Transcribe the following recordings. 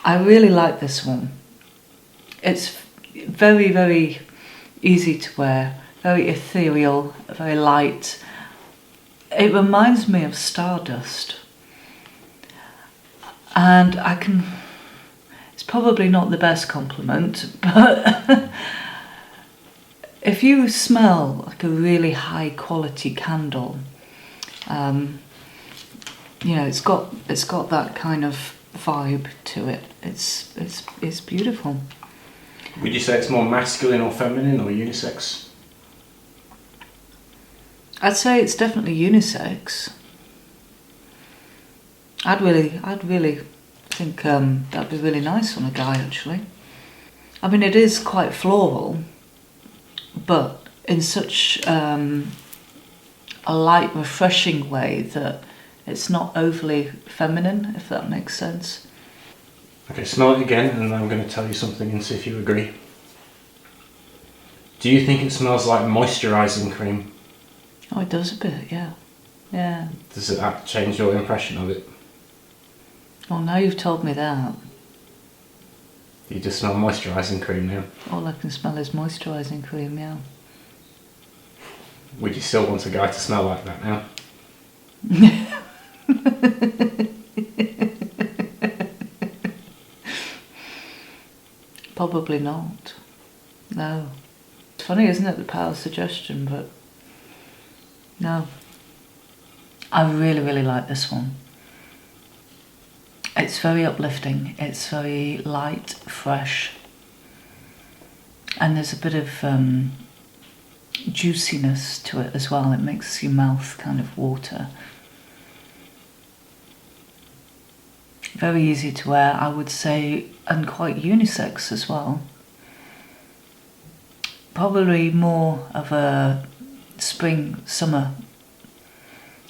I really like this one. It's very, very easy to wear, very ethereal, very light. It reminds me of Stardust. And it's probably not the best compliment, but if you smell like a really high quality candle, it's got that kind of vibe to it. It's beautiful. Would you say it's more masculine or feminine or unisex? I'd say it's definitely unisex. I'd really think that'd be really nice on a guy, actually. I mean, it is quite floral, but in such a light, refreshing way that it's not overly feminine, if that makes sense. Okay, smell it again, and then I'm going to tell you something and see if you agree. Do you think it smells like moisturising cream? Oh, it does a bit, yeah. Yeah. Does that change your impression of it? Oh, now you've told me that. You just smell moisturising cream now? All I can smell is moisturising cream, yeah. Would you still want a guy to smell like that now? Probably not. No. It's funny, isn't it, the power of suggestion, but no. I really, really like this one. It's very uplifting, it's very light, fresh, and there's a bit of juiciness to it as well. It makes your mouth kind of water. Very easy to wear, I would say, and quite unisex as well. Probably more of a spring, summer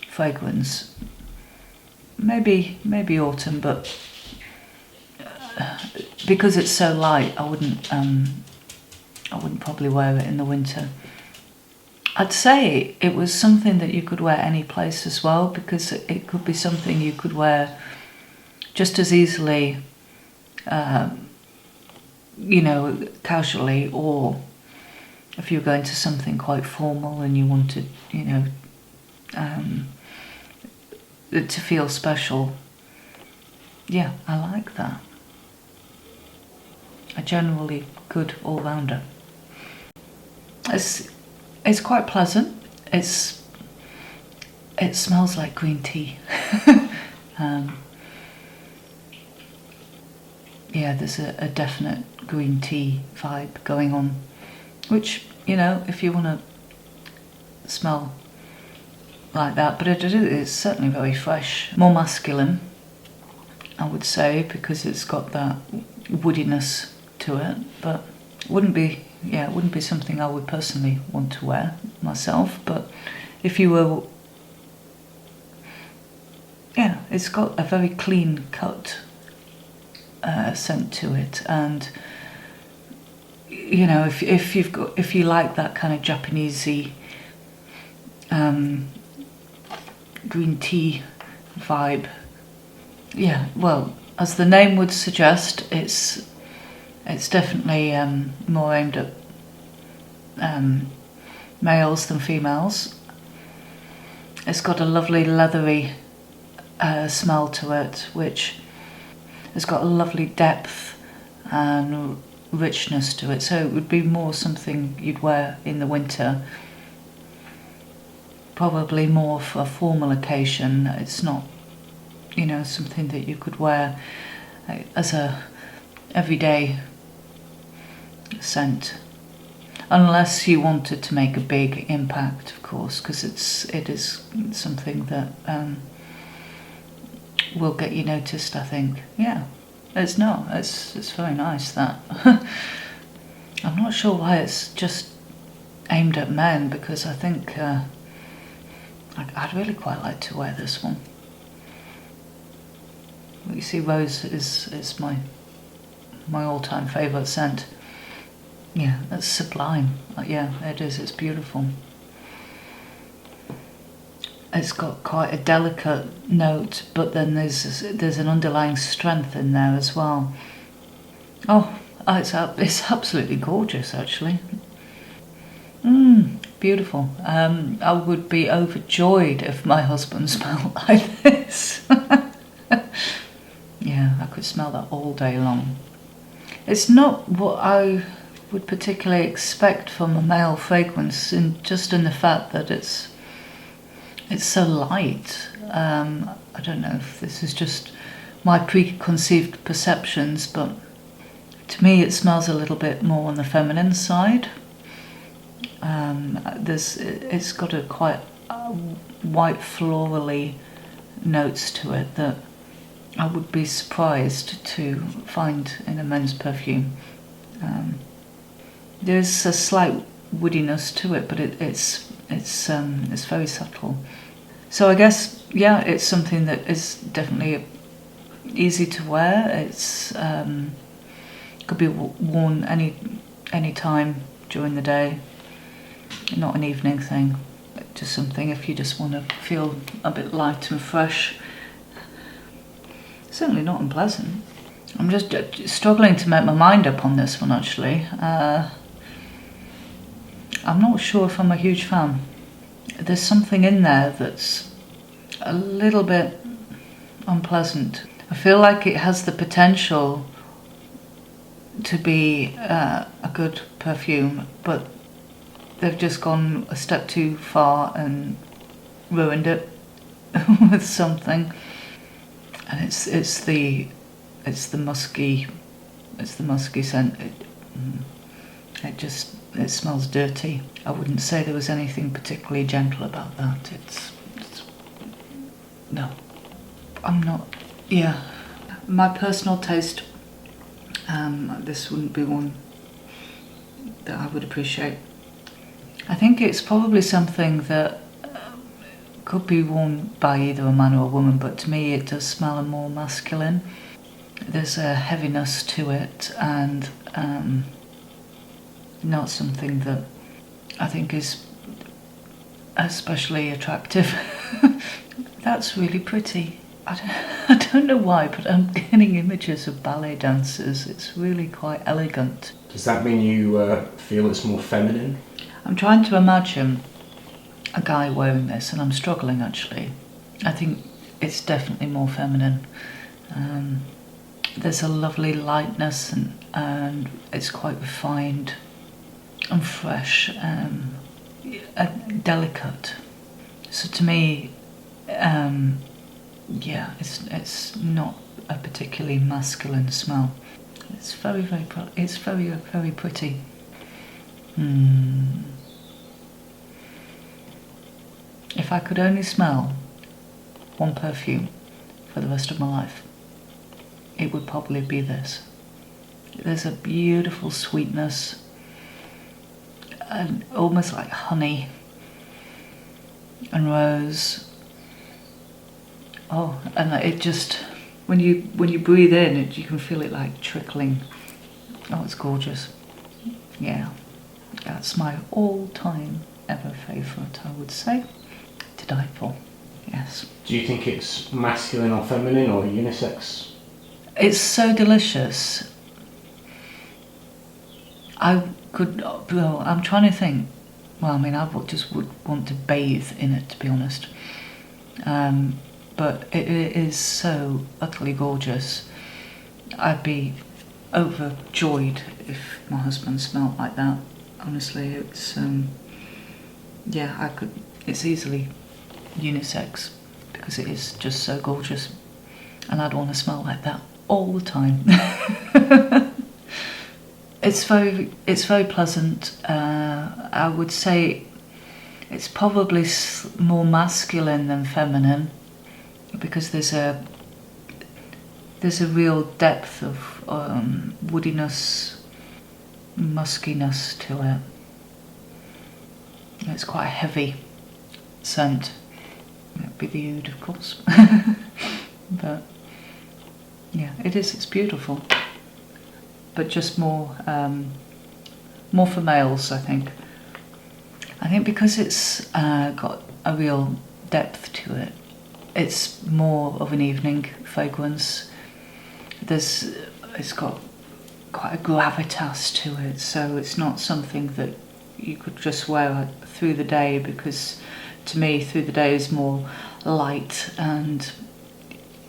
fragrance. Maybe autumn, but because it's so light, I wouldn't probably wear it in the winter. I'd say it was something that you could wear any place as well, because it could be something you could wear just as easily, casually, or if you're going to something quite formal and you wanted, to feel special. Yeah, I like that. A generally good all-rounder. It's quite pleasant. It smells like green tea. Yeah, there's a definite green tea vibe going on, which, if you want to smell like that, but it's certainly very fresh, more masculine, I would say, because it's got that woodiness to it, but it wouldn't be something I would personally want to wear myself. But if you were, it's got a very clean cut scent to it, and if you like that kind of Japanesey green tea vibe, well, as the name would suggest, it's definitely more aimed at males than females. It's got a lovely leathery smell to it, which has got a lovely depth and richness to it, so it would be more something you'd wear in the winter, probably more for a formal occasion. It's not, something that you could wear as a everyday scent, unless you wanted to make a big impact, of course, because it is something that will get you noticed, I think. Yeah, it's very nice, that. I'm not sure why it's just aimed at men, because I think I'd really quite like to wear this one. You see, rose is my all-time favourite scent. Yeah, that's sublime. Yeah, it is. It's beautiful. it's got quite a delicate note, but then there's an underlying strength in there as well. Oh, it's absolutely gorgeous, actually. Beautiful. I would be overjoyed if my husband smelled like this. Yeah, I could smell that all day long. It's not what I would particularly expect from a male fragrance, just in the fact that it's so light. I don't know if this is just my preconceived perceptions, but to me it smells a little bit more on the feminine side. It's got a quite white florally notes to it that I would be surprised to find in a men's perfume. There's a slight woodiness to it, but it's very subtle. So I guess, yeah, it's something that is definitely easy to wear. It's could be worn any time during the day. Not an evening thing, just something if you just want to feel a bit light and fresh. Certainly not unpleasant. I'm just struggling to make my mind up on this one, actually. I'm not sure if I'm a huge fan. There's something in there that's a little bit unpleasant. I feel like it has the potential to be a good perfume, but they've just gone a step too far and ruined it with something. And it's the musky scent. It smells dirty. I wouldn't say there was anything particularly gentle about that. No, I'm not. Yeah, my personal taste. This wouldn't be one that I would appreciate. I think it's probably something that could be worn by either a man or a woman, but to me it does smell more masculine. There's a heaviness to it, and not something that I think is especially attractive. That's really pretty. I don't know why, but I'm getting images of ballet dancers. It's really quite elegant. Does that mean you feel it's more feminine? I'm trying to imagine a guy wearing this, and I'm struggling, actually. I think it's definitely more feminine. There's a lovely lightness, and it's quite refined and fresh, and delicate. So to me, yeah, it's not a particularly masculine smell. It's very pretty. If I could only smell one perfume for the rest of my life, it would probably be this. There's a beautiful sweetness, and almost like honey and rose. Oh, and it just, when you breathe in, you can feel it like trickling. Oh, it's gorgeous. Yeah, that's my all-time ever favourite, I would say. To die for, yes. Do you think it's masculine or feminine or unisex? It's so delicious. I'm trying to think. Well, I mean, I just would want to bathe in it, to be honest. But it is so utterly gorgeous. I'd be overjoyed if my husband smelled like that. Honestly, it's yeah, it's easily unisex because it is just so gorgeous, and I'd want to smell like that all the time. It's very pleasant. I would say it's probably more masculine than feminine, because there's a real depth of woodiness, muskiness to it. It's quite a heavy scent. That'd be the oud, of course. But yeah, it's beautiful. But just more for males, I think. I think because it's got a real depth to it. It's more of an evening fragrance. It's got quite a gravitas to it, so it's not something that you could just wear through the day, because to me through the day is more light and,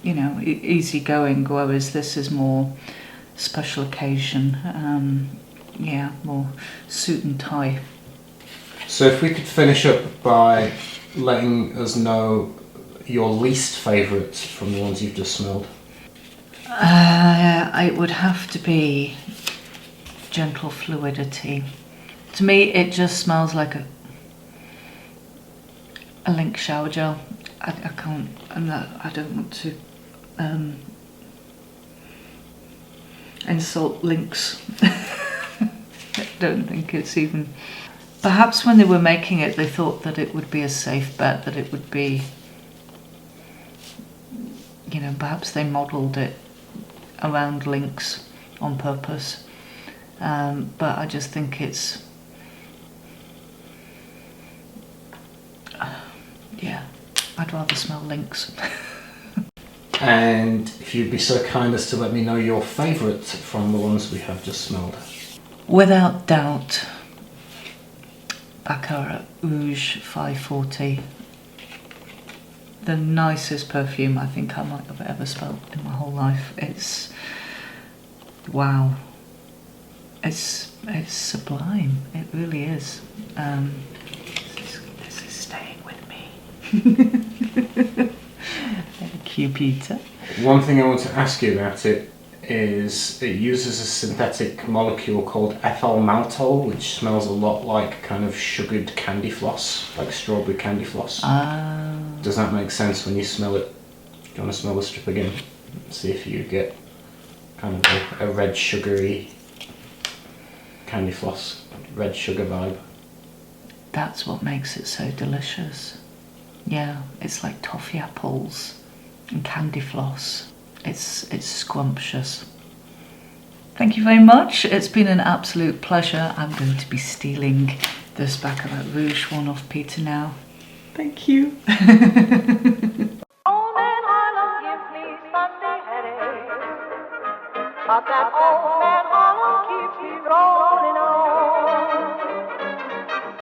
you know, easy going, whereas this is more special occasion, yeah, more suit and tie. So if we could finish up by letting us know your least favourite from the ones you've just smelled. It would have to be Gentle Fluidity. To me, it just smells like a link shower gel. I can't. I don't want to insult links. I don't think it's even. Perhaps when they were making it, they thought that it would be a safe bet, that it would be. You know, perhaps they modelled it around links on purpose, but I just think it's yeah, I'd rather smell links. And if you'd be so kind as to let me know your favourite from the ones we have just smelled. Without doubt, Baccarat Rouge 540. The nicest perfume I think I might have ever smelled in my whole life. It's wow. It's sublime. It really is. This is staying with me. Thank you, Peter. One thing I want to ask you about it is it uses a synthetic molecule called ethyl maltol, which smells a lot like kind of sugared candy floss, like strawberry candy floss. Does that make sense when you smell it? Do you want to smell the strip again? See if you get kind of a red sugary candy floss, red sugar vibe. That's what makes it so delicious. Yeah, it's like toffee apples and candy floss. It's scrumptious. Thank you very much. It's been an absolute pleasure. I'm going to be stealing this Baccarat Rouge one off Peter now. Thank you.